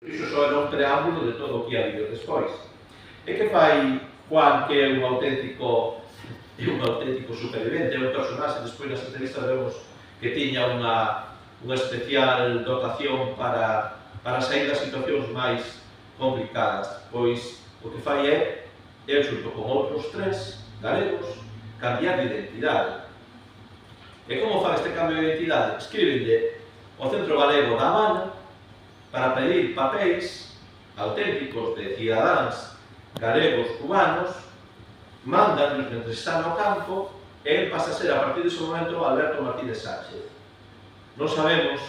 Iso só era un preámbulo de todo o que ia vir despois. E que fai Juan, que é un auténtico supervivente, é un personaxe, despois nas entrevistas vemos que tiña unha especial dotación para sair das situacións máis complicadas. Pois o que fai é xunto con outros tres galegos, cambiar de identidade. E como fan este cambio de identidade? Escríbenlle ao Centro Galego da Habana para pedir papéis auténticos de cidadáns galegos cubanos, mandanlos mentre están no campo e ele pasa a ser, a partir dese momento, Alberto Martínez Sánchez. Non sabemos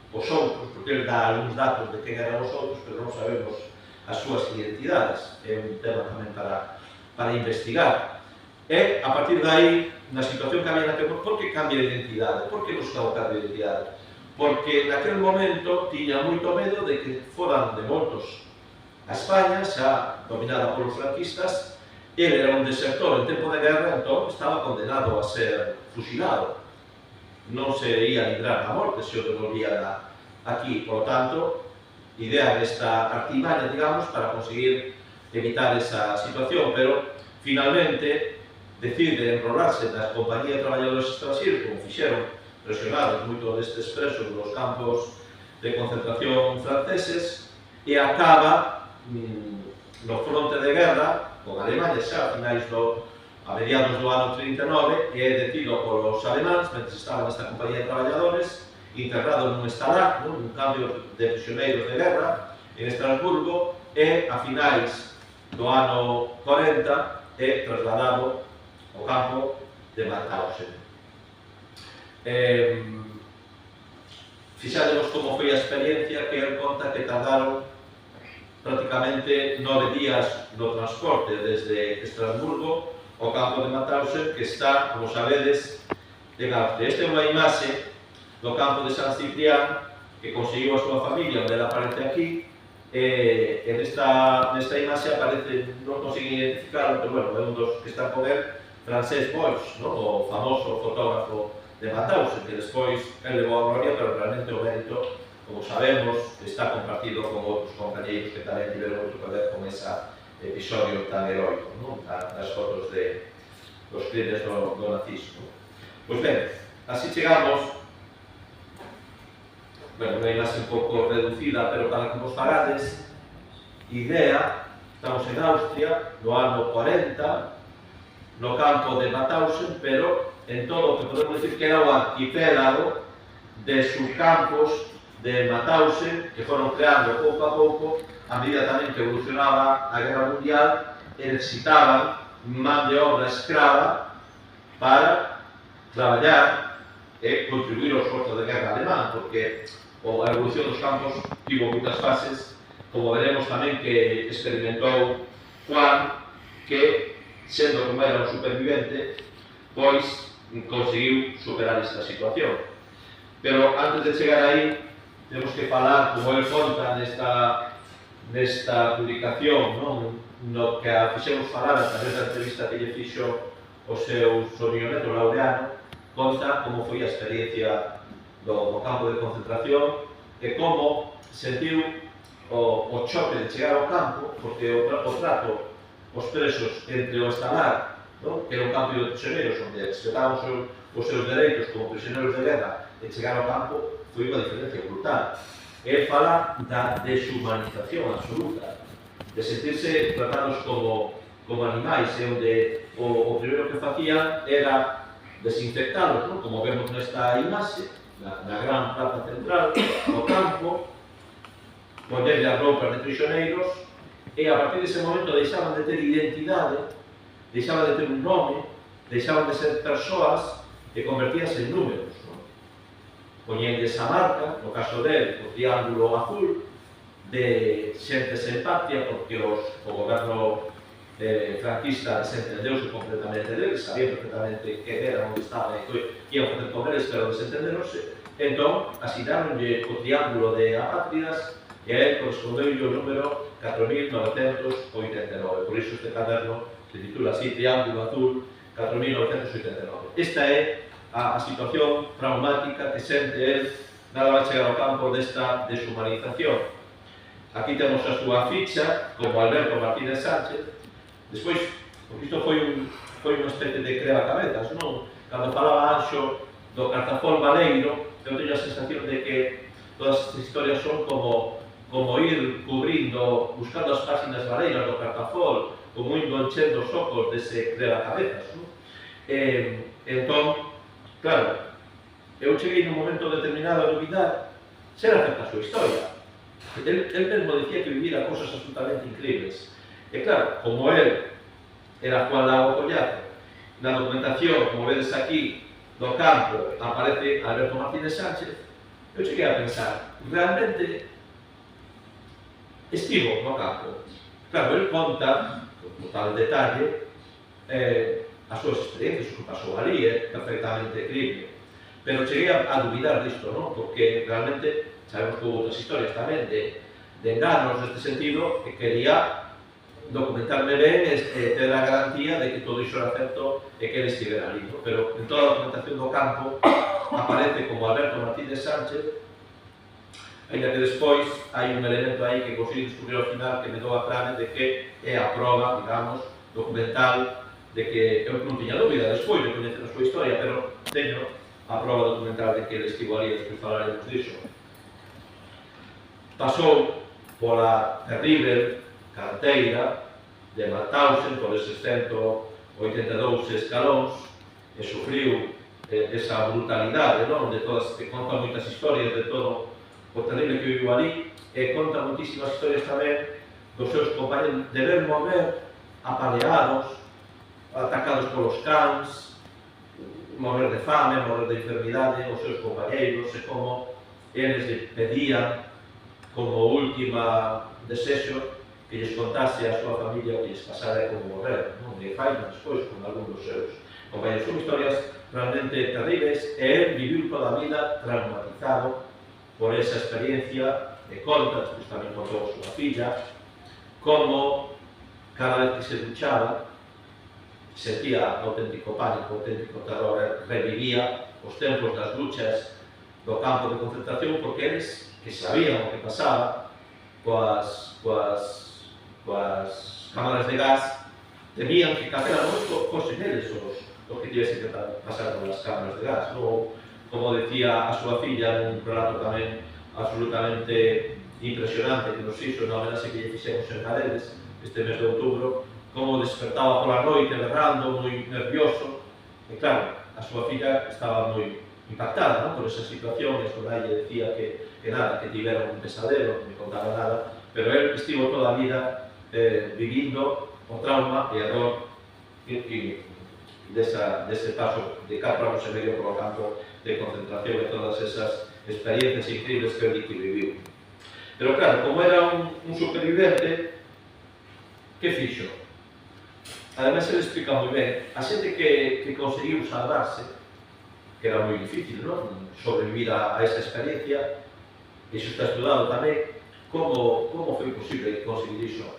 os outros, porque ele dá algúns datos de quen eran os outros, pero non sabemos as súas identidades. É un tema tamén para investigar. E, a partir de aí, na situación que había naquele momento, por que cambia de identidade? Por que buscaba o cambio de identidade? Porque naquele momento tiña moito medo de que foran devoltos a España, xa dominada polos franquistas. Ele era un desertor en tempo de guerra, entón estaba condenado a ser fusilado. Non se ia librar da morte se o devolvían aquí. Por lo tanto, idea desta artimaña, digamos, para conseguir evitar esa situación, pero finalmente decide enrolarse nas compañías de traballadores estranxeiros, como fixeron presionados moito destes presos nos campos de concentración franceses, e acaba no fronte de guerra con Alemanha xa a mediados do ano 39, e é detido polos alemáns mentre estaba nesta compañía de traballadores, internado nun estalar, nun cambio de prisioneiros de guerra en Estrasburgo, e a finais do ano 40 é trasladado ao campo de Mauthausen. Fixádemos como foi a experiencia, que el conta que tardaron prácticamente 9 días no transporte desde Estrasburgo ao campo de Mauthausen, que está, como sabedes, en Austria. Esta é unha imaxe do campo de San Ciprián que conseguiu a súa familia, onde ela aparece aquí, e nesta imaxe aparece, non consigo identificarlo, pero bueno, é un dos que está con el, Francesc Boix, o famoso fotógrafo de Mauthausen, que despois ele levou a gloria, pero realmente o mérito, como sabemos, está compartido con outros compañeiros que tamén tiveron moito que ver con ese episodio tan heroico, das fotos dos crimes do nazismo. Pois ben, así chegamos, unha imaxe un pouco reducida, pero para que vos fagades idea, estamos en Austria, no ano 40, no campo de Mauthausen, pero en todo o que podemos decir que era o arquipélago de subcampos de Mauthausen que foron creando pouco a pouco a medida tamén que evolucionaba a Guerra Mundial e necesitaban man de obra escrava para traballar e contribuir ao esforzo de guerra alemán, porque a evolución dos campos tivo moitas fases, como veremos tamén que experimentou Juan, que, sendo como era un supervivente, pois conseguiu superar esta situación. Pero antes de chegar aí, temos que falar, como el conta nesta publicación, no que fixemos falar a través da entrevista que lle fixo o seu sobrino neto Laureano, conta como foi a experiencia do campo de concentración e como sentiu o choque de chegar ao campo, porque o trato os presos entre o estalar, que era un campo de prisioneiros onde respetaban os seus dereitos como prisioneiros de guerra, e chegar ao campo foi unha diferencia brutal. É falar da deshumanización absoluta, de sentirse tratados como animais, e onde o primeiro que facían era desinfectalos, como vemos nesta imaxe, na gran plaza central, no campo, poñerlle as roupas de prisioneiros, e a partir dese momento deixaban de ter identidade, deixaban de ter un nome, deixaban de ser persoas e convertíanse en números. Poñenlle esa marca, no caso dele, o triángulo azul, de xente sen patria, porque o goberno franquista desentendeuse completamente deles, sabía perfectamente que era onde estaba e que iban facer con eles, pero desentenderonse. Entón, asignaronlle o triángulo de apátridas e a él correspondeu o número 4.989. Por iso este caderno se titula así, Triángulo Azul 4.989. Esta é a situación traumática que sente el nada vai chegar ao campo desta deshumanización. aquí temos a súa ficha como Alberto Martínez Sánchez. Despois, porque isto foi unha especie de creva-cabezas, non? Cando falaba Anxo do Cartafol Baleiro, eu teño a sensación de que todas estas historias son como ir cubrindo, buscando as páxinas baleiras do Cartafol, como indo enchendo os ocos dese creva-cabezas, non? Entón, claro, eu cheguei nun momento determinado a dubidar se era certa a súa historia. El mesmo dicía que vivira cosas absolutamente increíbles. E claro, como el era Juan Lago Collazo, na documentación, como vedes aquí, do campo, aparece Alberto Martínez Sánchez, eu cheguei a pensar, realmente estivo no campo. Claro, el conta, con tal detalle, as súas experiencias, o que pasou ali, é perfectamente creíble. Pero cheguei a dubidar disto, non? Porque realmente sabemos que houve outras historias tamén de enganos neste sentido, que quería documentarme ben e ter a garantía de que todo iso era certo e que ele estivera ali, non? Pero en toda a documentación do campo aparece como Alberto Martínez Sánchez, ainda que despois hai un elemento aí que consegui descubrir ao final que me dou a clave de que é a prova, digamos, documental de que eu non tiña dúbida despois de coñecer a súa historia, pero teño a prova documental de que ele estivo ali, despois falaremos disso. Pasou pola terrible canteira de Mauthausen, por eses 182 escalóns, e sufriu esa brutalidade, non? De todas, que conta moitas historias de todo o terrible que viviu ali, e conta moitísimas historias tamén dos seus compañeros de ver morrer apaleados, atacados polos cans, morrer de fame, morrer de enfermidade, os seus compañeiros, e como eles lle pedían como última desexo que lles contase a súa familia o que lles pasara e como morrer, non? E fai despois con algún dos seus compañeros. Son historias realmente terribles e el viviu toda a vida traumatizado por esa experiencia de conta, despois tamén contou a súa filla, como cada vez que se duchaba sentía auténtico pánico, auténtico terror, revivía os tempos das luchas do campo de concentración, porque eles que sabían o que pasaba coas cámaras de gas, temían que calquera momento fosen eles os que tivesen que pasar polas cámaras de gas. Logo, como decía a súa filla nun relato tamén absolutamente impresionante que nos fixo na homenaxe que lle fixemos en Paredes este mes de outubro, como despertaba pola noite berrando, moi nervioso, e claro, a súa filla estaba moi impactada, non? Por esa situación, e a súa lle decía que nada, que tivera un pesadelo, non me contaba nada, pero él estivo toda a vida vivindo o trauma e a dor dese paso de 4 anos e medio polo campo de concentración e todas esas experiencias increíbles que el que viviu. Pero claro, como era un supervivente, que fixo? Ademais, ele explica moi ben, a xente que conseguiu salvarse, que era moi difícil, non? Sobrevivir a esa experiencia, e iso está estudado tamén, como foi posible conseguir iso.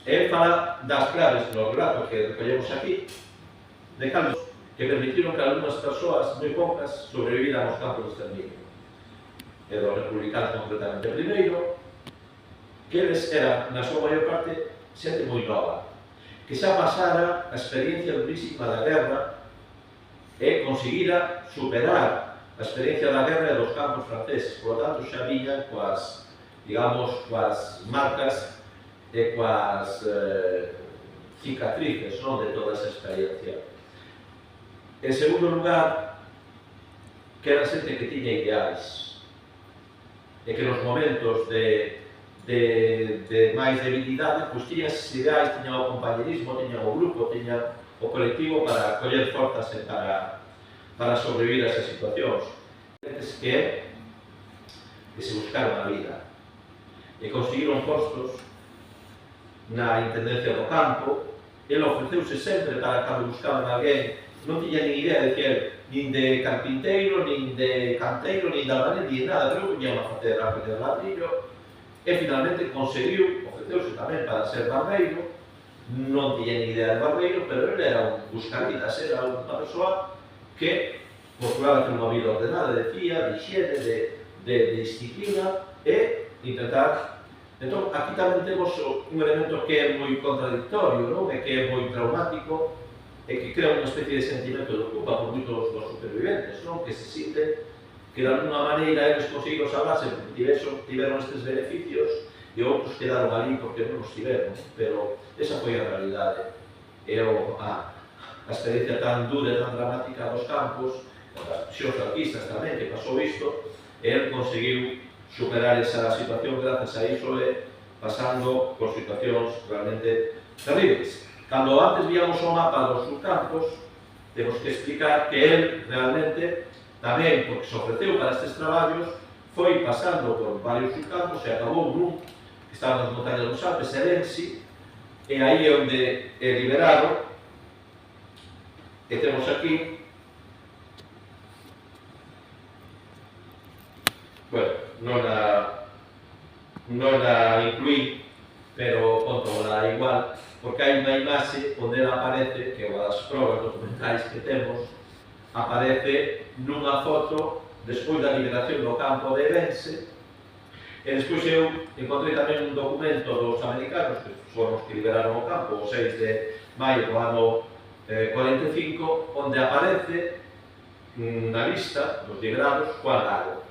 El fala das claves no relato que recollemos aquí, de cambios que permitiron que algunhas persoas, moi poucas, sobreviviran aos campos de exterminio. E dos republicanos concretamente. Primeiro, que eles eran, na súa maior parte, xente moi nova, que xa pasara a experiencia durísima da guerra e conseguira superar a experiencia da guerra e dos campos franceses. Por lo tanto, xa viñan coas, digamos, coas marcas e coas cicatrices, non, de toda esa experiencia. En segundo lugar, que era xente que tiña ideais e que nos momentos de máis debilidade, pois tiña esses ideais, tiña o compañerismo, tiña o grupo, tiña o colectivo para coller forzas e para sobrevivir a esas situacións. Que se buscaron a vida e conseguiron postos na intendencia do campo. Ele ofreceuse sempre para cando buscaban alguén, non tiña nin idea de que nin de carpinteiro, nin de canteiro, nin de albanel, nin nada, pero viñan a facer a de ladrillo, e finalmente conseguiu, ofreceuse tamén para ser barbeiro, non tiña nin idea de barbeiro, pero ele era un buscavidas, era unha persoa que procuraba ter unha vida ordenada, de fía, de higiene, de disciplina, e intentar. Entón, aquí tamén temos un elemento que é moi contradictorio, non? E que é moi traumático, e que crea unha especie de sentimento de culpa por moitos dos superviventes, non? Que se sinten que de alguna maneira eles conseguiron salvarse porque tiveron estes beneficios e outros quedaron ali porque non os tiveron, pero esa foi a realidade. E a experiencia tan dura e tan dramática dos campos, das prisións franquistas tamén, que pasou isto, e ele conseguiu superar esa situación gracias a iso e pasando por situacións realmente terribles. Cando antes víamos o mapa dos subcampos, temos que explicar que ele realmente tamén, porque se ofreceu para estes traballos, foi pasando por varios subcampos e acabou nun que estaba nas montañas dos Alpes, Erensi, e aí é onde é liberado. E temos aquí, bueno, non a incluí, pero contola igual, porque hai unha imaxe onde ela aparece, que é unha das probas documentais que temos, aparece nunha foto despois da liberación do campo de Erense, e despois eu encontrei tamén un documento dos americanos, que foron os que liberaron o campo, o 6 de maio do ano 45, onde aparece na lista dos liberados Juan Lago.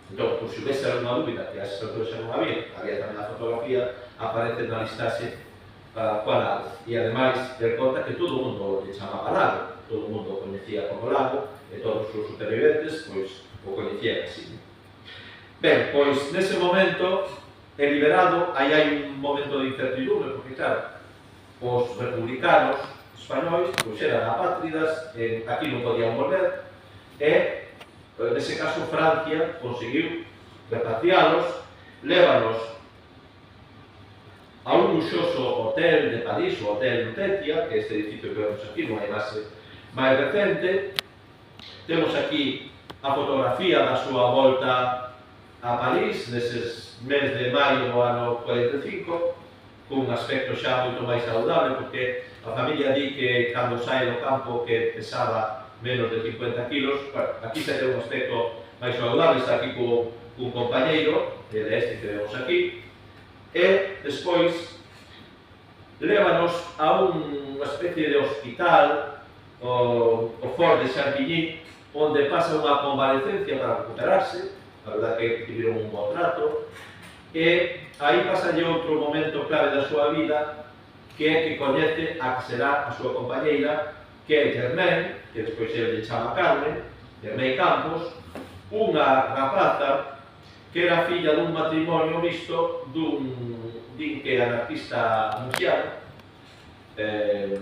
Entón, por se houvese alguna dúbida, que a esas alturas xa non había tamén a fotografía, aparece na listaxe Juan Lago. E ademais, el conta que todo o mundo lle chamaba Lago, todo o mundo o coñecía como Lago, e todos os superviventes, pois, o coñecían así. Ben, pois, nese momento, é liberado, aí hai un momento de incertidumbre, porque, claro, os republicanos españois, pois, eran apátridas, aquí non podían volver, e nese caso, Francia conseguiu repatrialos, lévanos a un luxoso hotel de París, o Hotel Lutetia, que é este edificio que vemos aquí, nunha imaxe máis recente. Temos aquí a fotografía da súa volta a París, neses mes de maio do ano 45, cun aspecto xa moito máis saudable, porque a familia di que cando sai do campo que pesaba menos de 50 kilos, bueno, aquí se ten un aspecto máis saudable, está aquí cun compañeiro, este que vemos aquí, e despois lévanos a unha especie de hospital, o Fort de Champigny, onde pasa unha convalecencia para recuperarse, a verdade que tiveron un bon trato, e aí pasalle outro momento clave da súa vida, que é que coñece a que será a súa compañeira, que é Germaine, que despois ele chama Carmen, Germaine Campos, unha rapaza que era filla dun matrimonio mixto din que anarquista murciano, e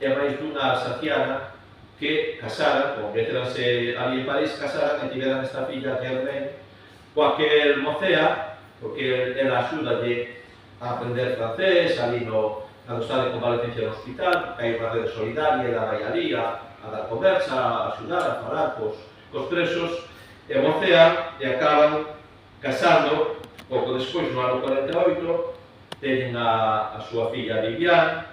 máis dunha alsaciana que casaran, como meteranse ali en París, casaran e tiveran esta filla Germaine, coa que el mocea, porque ela axúdalle a aprender francés, ali cando está de convalecencia no hospital, que hai unha rede solidaria, ela vai ali a dar conversa, a axudar, a falar cos presos, e mocean e acaban casando, pouco despois, no ano 48, teñen a súa filla Viviane,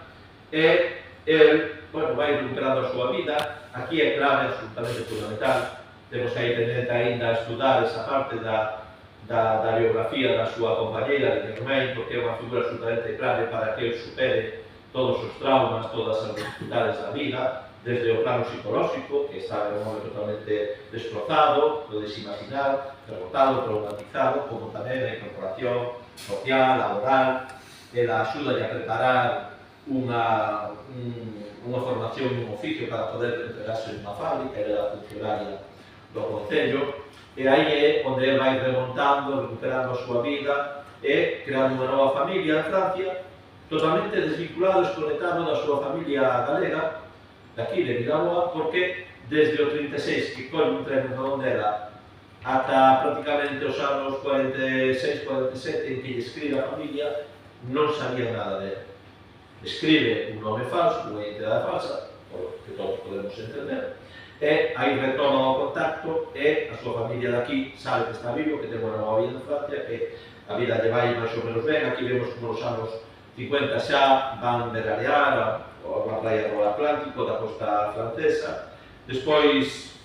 e el, bueno, vai recuperando a súa vida. Aquí é clave, absolutamente fundamental, temos aí pendente ainda a estudar esa parte da biografía da súa compañeira de Germaine, porque é unha figura absolutamente clave para que ele supere todos os traumas, todas as dificultades da vida, desde o plano psicolóxico, que está en un momento totalmente destrozado, podes imaginar, derrotado, traumatizado, como tamén a incorporación social, laboral, ela axuda a preparar unha formación, un oficio para poder entregarse nunha fábrica, ela era funcionaria do Concello, e aí é onde ele vai remontando, recuperando a súa vida e creando unha nova familia en Francia, totalmente desvinculado, desconectado da súa familia galega, daqui de Vilaboa, porque desde o 36 que colle un tren en Redondela ata prácticamente os anos 46-47 en que lle escribe a familia, non sabía nada dele. Escribe un nome falso, unha identidade falsa, por que todos podemos entender, e aí retoma o contacto e a súa familia daqui sabe que está vivo, que ten unha nova vida en Francia, que a vida lle vai máis ou menos ben. Aquí vemos como nos anos 50 xa van veranear a praia do Atlántico, da costa francesa. Despois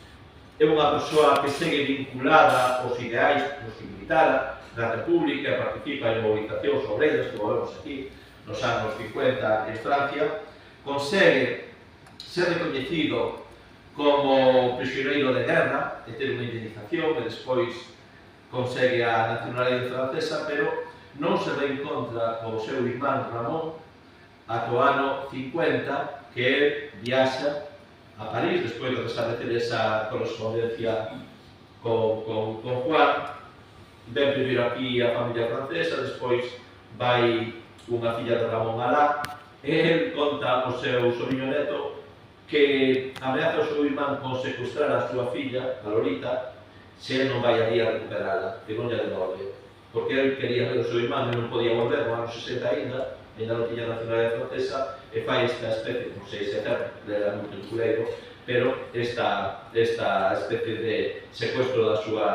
é unha persoa que segue vinculada aos ideais nos que militara na República, participa en movilizacións obreiras, que volvemos aquí, nos anos 50 en Francia, consegue ser recoñecido como prisioneiro de guerra e ter unha indemnización e despois consegue a nacionalidade francesa, pero non se reencontra co seu irmán Ramón ata o ano 50, que ele viaxa a París despois de restablecer esa correspondencia con Juan. Ven primeiro aquí a familia francesa, despois vai unha filla de Ramón alá, e ele conta ao seu sobrinho neto que ameaza o seu irmán con secuestrar a súa filla, a Lolita, se ele non vai ali a recuperala, que non lle devolve. Porque ele quería ver o seu irmán e non podía volver no ano 60 ainda non tiña nacionalidade francesa, e fai esta especie, non sei se era muito enculeiro, pero esta especie de secuestro da súa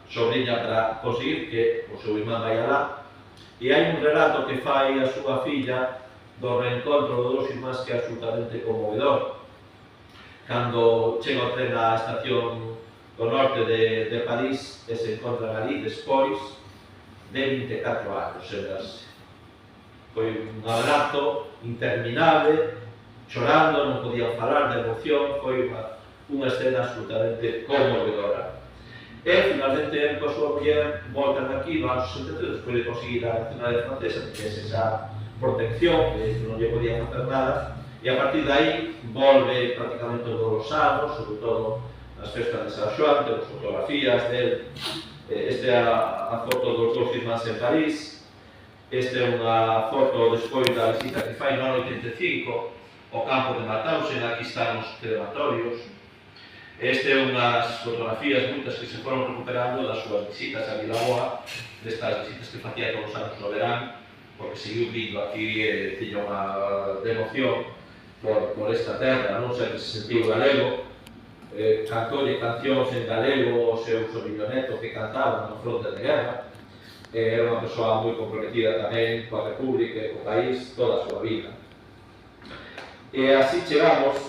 sobrinha para conseguir que o seu irmán vai alá. E hai un relato que fai a súa filla do reencontro dos dous irmáns que é absolutamente conmovedor. Cando chega o tren á estación do norte de París e se encontran ali despois de 24 anos sen verse. Foi un abrazo interminable, chorando, non podían falar de emoción, foi unha escena absolutamente conmovedora. E, finalmente, ele coa súa muller voltan aquí no ano 63, despois de conseguir a nacionalidade francesa, que é esa protección, que non lle podían facer nada, e a partir de aí volve prácticamente todos os anos, sobre todo nas festas de San Xoán, temos fotografías dele. Esta é a foto dos dous irmáns en París. Esta é unha foto despois da visita que fai no ano 85 ao campo de Mauthausen. Aquí están os crematorios. Esta é unhas fotografías, moitas que se foron recuperando das súas visitas a Vilaboa, destas visitas que facía todos os anos no verán, porque seguiu vindo aquí e tiña unha devoción por esta terra, non sei que se sentiu galego, cantoulle cancións en galego ao seu sobrinho neto que cantaba no fronte de guerra. Era unha persoa moi comprometida tamén coa República e co país toda a súa vida. E así chegamos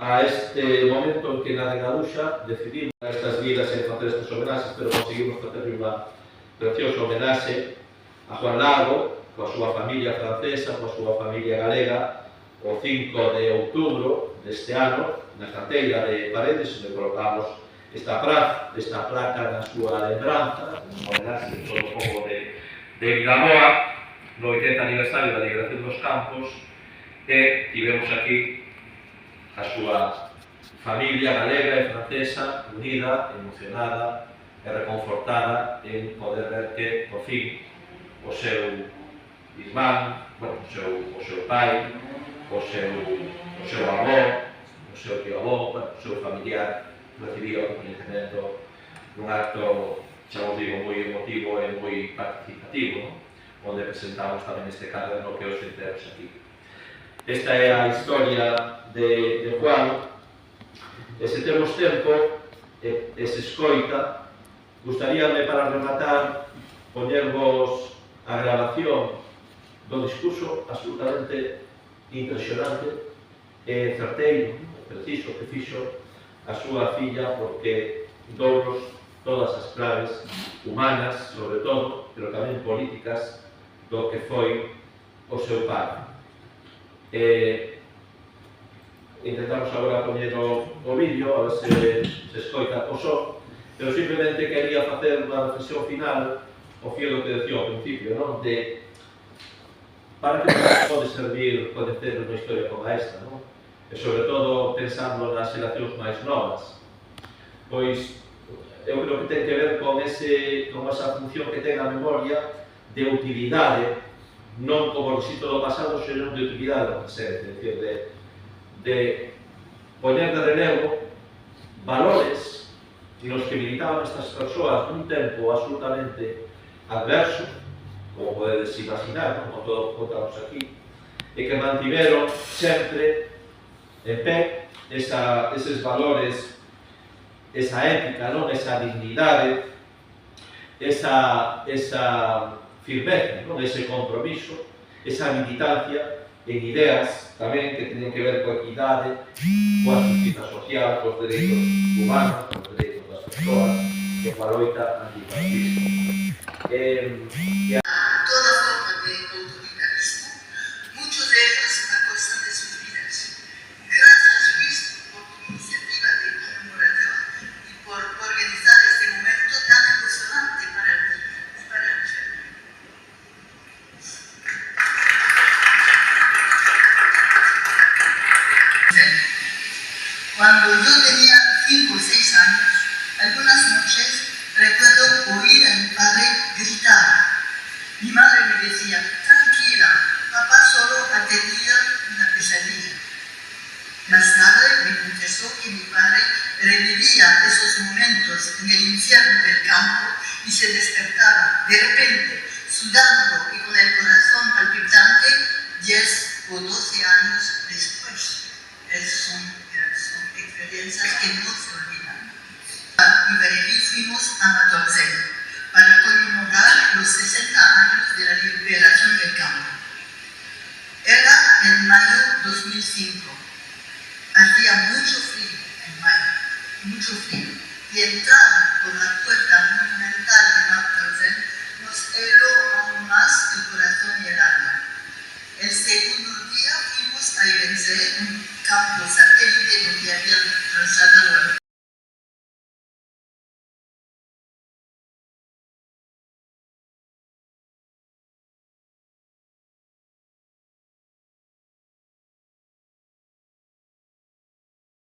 a este momento en que na Regaduxa decidimos estas vidas en facer estes homenaxes, pero conseguimos facer unha preciosa homenaxe a Juan Lago, coa súa familia francesa, coa súa familia galega, o 5 de outubro deste ano, na canteira de Paredes, onde colocamos esta placa na súa lembranza, en homenaxe de todo o povo de Vilaboa, no 80 aniversario da liberación dos campos, e tivemos aquí a súa familia galega e francesa unida, emocionada e reconfortada en poder ver que, por fin, o seu irmán, o seu pai, o seu avó, o seu tio-avó, o seu familiar recibía o reconhecimento nun acto, xa vos digo, moi emotivo e moi participativo, onde presentamos tamén este caderno que hoxe temos aquí. Esta é a historia de Juan, e se temos tempo e se escoita, gustaríame para rematar poñervos a grabación do discurso absolutamente impresionante e certeiro, preciso, que fixo a súa filla, porque dounos todas as claves humanas, sobre todo, pero tamén políticas, do que foi o seu pai. Intentamos agora poñer o vídeo, a ver se escoita o son, pero simplemente quería facer unha reflexión final ao fío do que decía ao principio, non? Para que nos pode servir coñecer unha historia como esta, non? E sobre todo pensando nas xeracións máis novas, pois eu creo que ten que ver con esa función que ten a memoria de utilidade, non como rexistro do pasado, senón de utilidade do presente, é dicir, de poñer de relevo valores nos que militaban estas persoas nun tempo absolutamente adverso, como podedes imaginar, como todo o que contamos aquí, e que mantiveron sempre en pé eses valores, esa ética, non? Esa dignidade, esa firmeza, non? Ese compromiso, esa militancia en ideas tamén que teñen que ver coa equidade, coa justiza social, cos dereitos humanos, cos dereitos das persoas, e coa loita antifascista. Toda forma de autoritarismo, muchos de ellos a costa de sus vidas. Gracias, Luis, por tu iniciativa de conmemoración y por organizar este momento tan emocionante para mí y para mi familia. Cuando yo tenía 5 o 6 años, algunas noches recuerdo oír a mi padre gritar. Mi madre me decía, tranquila, papá solo ha tenido una pesadilla. Más tarde me confesó que mi padre revivía esos momentos en el infierno del campo y se despertaba de repente, sudando y con el corazón palpitante, 10 o 12 años después. Son experiencias que no se olvidan. Y Valéry fuimos a Mauthausen para conmemorar los 60 años de la liberación del campo. Era en mayo de 2005. Hacía mucho frío en mayo, mucho frío. Y entrar por la puerta